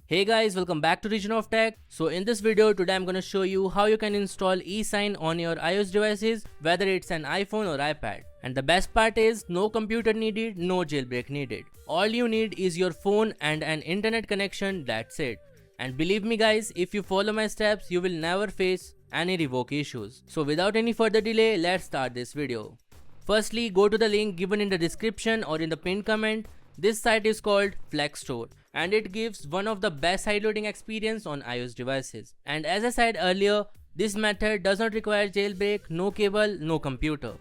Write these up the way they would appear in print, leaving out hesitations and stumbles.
Hey guys, welcome back to Region of Tech. So in this video today I'm going to show you how you can install eSign on your iOS devices, whether it's an iPhone or iPad. And the best part is no computer needed, no jailbreak needed. All you need is your phone and an internet connection, that's it. And believe me guys, if you follow my steps you will never face any revoke issues. So without any further delay, let's start this video. Firstly, go to the link given in the description or in the pinned comment. This site is called FlekStore and it gives one of the best sideloading experience on iOS devices. And as I said earlier, this method does not require jailbreak, no cable, no computer.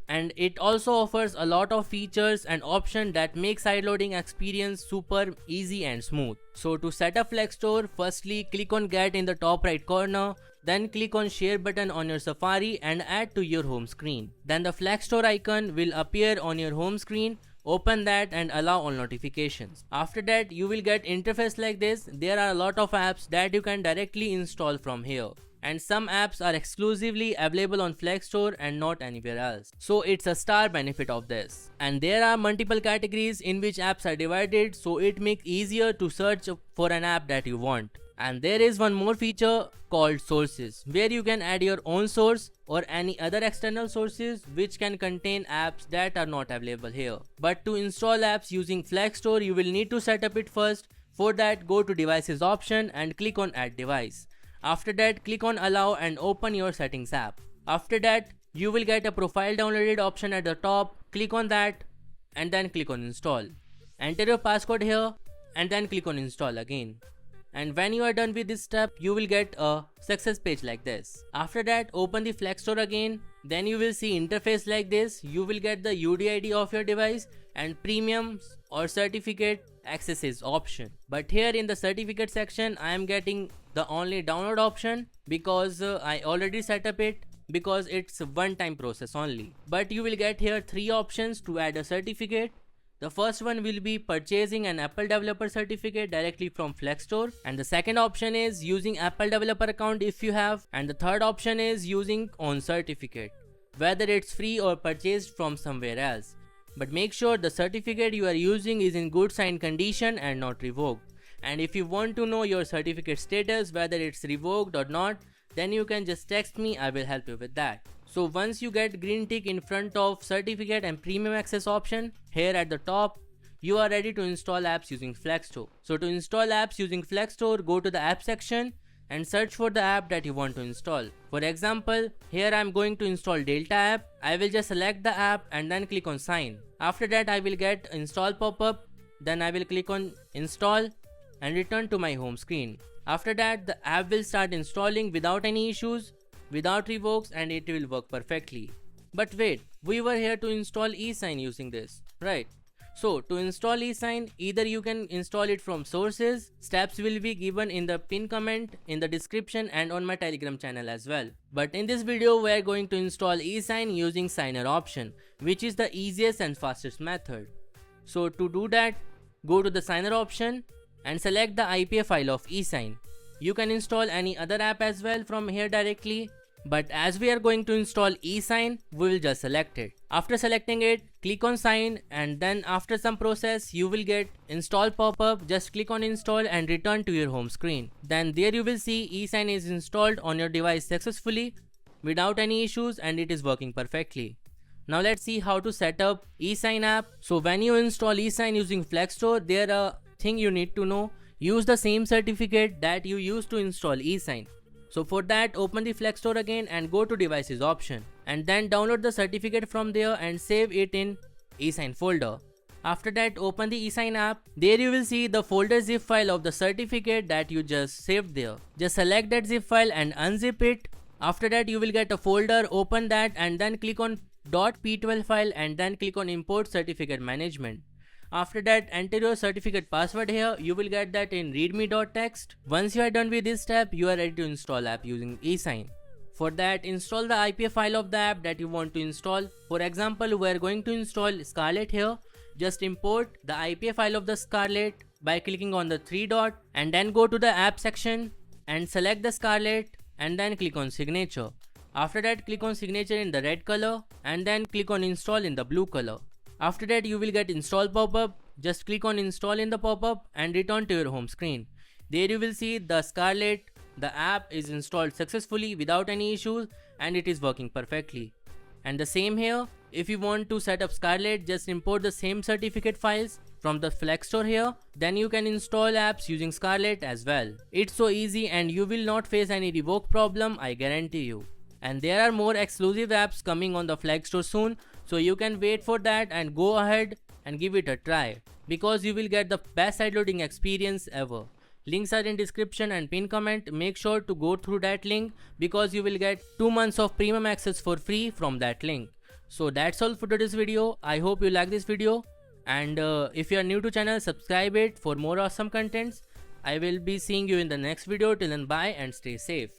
And it also offers a lot of features and options that make sideloading experience super easy and smooth. So to set up FlekStore, firstly click on Get in the top right corner. Then click on Share button on your Safari and add to your home screen. Then the FlekStore icon will appear on your home screen. Open that and allow all notifications. After that you will get interface like this. There are a lot of apps that you can directly install from here. And some apps are exclusively available on FlekStore and not anywhere else. So it's a star benefit of this. And there are multiple categories in which apps are divided, so it makes easier to search for an app that you want. And there is one more feature called sources, where you can add your own source or any other external sources which can contain apps that are not available here. But to install apps using FlekStore, you will need to set up it first. For that, go to devices option and click on add device. After that, click on allow and open your settings app. After that, you will get a profile downloaded option at the top. Click on that and then click on install. Enter your passcode here and then click on install again. And when you are done with this step, you will get a success page like this. After that, open the FlekStore again. Then you will see interface like this. You will get the UDID of your device and premiums or certificate accesses option. But here in the certificate section, I am getting the only download option because I already set up it, because it's a one-time process only. But you will get here 3 options to add a certificate. The first one will be purchasing an Apple developer certificate directly from FlekStore, and the second option is using Apple developer account if you have, and the third option is using own certificate, whether it's free or purchased from somewhere else. But make sure the certificate you are using is in good signed condition and not revoked. And if you want to know your certificate status, whether it's revoked or not, then you can just text me, I will help you with that. So once you get green tick in front of certificate and premium access option here at the top, you are ready to install apps using FlekStore. So to install apps using FlekStore, go to the app section and search for the app that you want to install. For example, here I am going to install Delta app. I will just select the app and then click on sign. After that I will get install pop-up. Then I will click on install and return to my home screen. After that the app will start installing without any issues, without revokes, and it will work perfectly. But wait, we were here to install eSign using this, right? So to install eSign, either you can install it from sources. Steps will be given in the pinned comment, in the description, and on my Telegram channel as well. But in this video we are going to install eSign using signer option, which is the easiest and fastest method. So to do that, go to the signer option and select the IPA file of eSign. You can install any other app as well from here directly, but as we are going to install eSign, we will just select it. After selecting it, click on sign, and then after some process you will get install pop-up. Just click on install and return to your home screen. Then there you will see eSign is installed on your device successfully without any issues and it is working perfectly. Now let's see how to set up eSign app. So when you install eSign using FlekStore, there are a thing you need to know. Use the same certificate that you used to install eSign. So for that, open the FlekStore again and go to devices option, and then download the certificate from there and save it in eSign folder. After that, open the eSign app. There you will see the folder zip file of the certificate that you just saved there. Just select that zip file and unzip it. After that you will get a folder, open that and then click on .p12 file and then click on import certificate management. After that, enter your certificate password here. You will get that in readme.txt. Once you are done with this step, you are ready to install app using eSign. For that, install the IPA file of the app that you want to install. For example, we are going to install Scarlet here. Just import the IPA file of the Scarlet by clicking on the 3 dot and then go to the app section and select the Scarlet and then click on signature. After that, click on signature in the red color and then click on install in the blue color. After that, you will get install pop-up. Just click on install in the pop-up and return to your home screen. There you will see the Scarlet, the app is installed successfully without any issues and it is working perfectly. And the same here, if you want to set up Scarlet, just import the same certificate files from the FlekStore here, then you can install apps using Scarlet as well. It's so easy and you will not face any revoke problem, I guarantee you. And there are more exclusive apps coming on the FlekStore soon, so you can wait for that and go ahead and give it a try, because you will get the best sideloading experience ever. Links are in description and pinned comment. Make sure to go through that link because you will get 2 months of premium access for free from that link. So that's all for today's video. I hope you like this video, and if you are new to channel, subscribe it for more awesome contents. I will be seeing you in the next video. Till then, bye and stay safe.